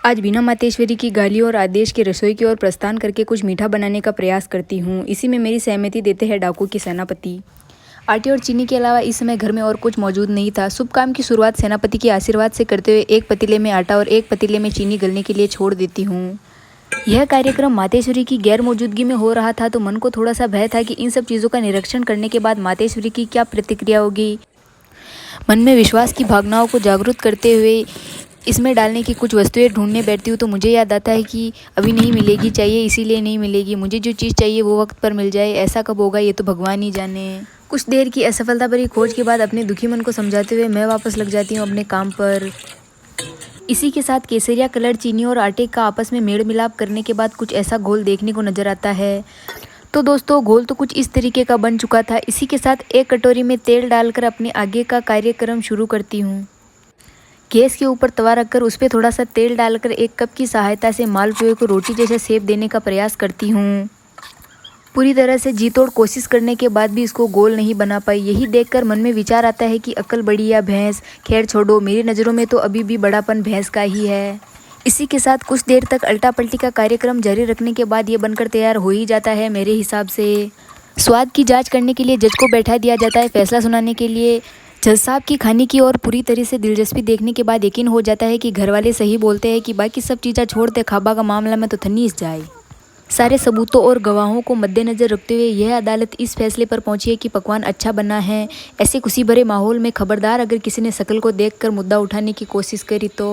आज बिना मातेश्वरी की गालियों और आदेश के रसोई की ओर प्रस्थान करके कुछ मीठा बनाने का प्रयास करती हूँ। इसी में मेरी सहमति देते हैं डाकू के सेनापति। आटे और चीनी के अलावा इस समय घर में और कुछ मौजूद नहीं था। शुभ काम की शुरुआत सेनापति के आशीर्वाद से करते हुए एक पतीले में आटा और एक पतीले में चीनी गलने के लिए छोड़ देती हूँ। यह कार्यक्रम मातेश्वरी की गैर मौजूदगी में हो रहा था तो मन को थोड़ा सा भय था कि इन सब चीज़ों का निरीक्षण करने के बाद मातेश्वरी की क्या प्रतिक्रिया होगी। मन में विश्वास की भावनाओं को जागरूक करते हुए इसमें डालने की कुछ वस्तुएं ढूंढने बैठती हूँ तो मुझे याद आता है कि अभी नहीं मिलेगी, चाहिए इसीलिए नहीं मिलेगी। मुझे जो चीज़ चाहिए वो वक्त पर मिल जाए, ऐसा कब होगा ये तो भगवान ही जाने। कुछ देर की असफलता भरी खोज के बाद अपने दुखी मन को समझाते हुए मैं वापस लग जाती हूँ अपने काम पर। इसी के साथ केसरिया कलर चीनी और आटे का आपस में मेल मिलाप करने के बाद कुछ ऐसा घोल देखने को नजर आता है। तो दोस्तों घोल तो कुछ इस तरीके का बन चुका था। इसी के साथ एक कटोरी में तेल डालकर अपने आगे का कार्यक्रम शुरू करती हूँ। गैस के ऊपर तवा रखकर उस पर थोड़ा सा तेल डालकर एक कप की सहायता से मालपुए को रोटी जैसा शेप देने का प्रयास करती हूँ। पूरी तरह से जी तोड़ कोशिश करने के बाद भी इसको गोल नहीं बना पाई। यही देखकर मन में विचार आता है कि अक्ल बड़ी या भैंस। खैर छोड़ो, मेरी नज़रों में तो अभी भी बड़ापन भैंस का ही है। इसी के साथ कुछ देर तक अल्टा पल्टी का कार्यक्रम जारी रखने के बाद ये बनकर तैयार हो ही जाता है। मेरे हिसाब से स्वाद की जांच करने के लिए जज को बैठा दिया जाता है फैसला सुनाने के लिए। जज साहब की खाने की और पूरी तरह से दिलचस्पी देखने के बाद यकीन हो जाता है कि घर वाले सही बोलते हैं कि बाकी सब चीज़ें छोड़ दे, खाबा का मामला में तो थनीस जाए। सारे सबूतों और गवाहों को मद्देनजर रखते हुए यह अदालत इस फैसले पर पहुंची है कि पकवान अच्छा बना है। ऐसे खुशी भरे माहौल में खबरदार अगर किसी ने शक्ल को देखकर मुद्दा उठाने की कोशिश करी तो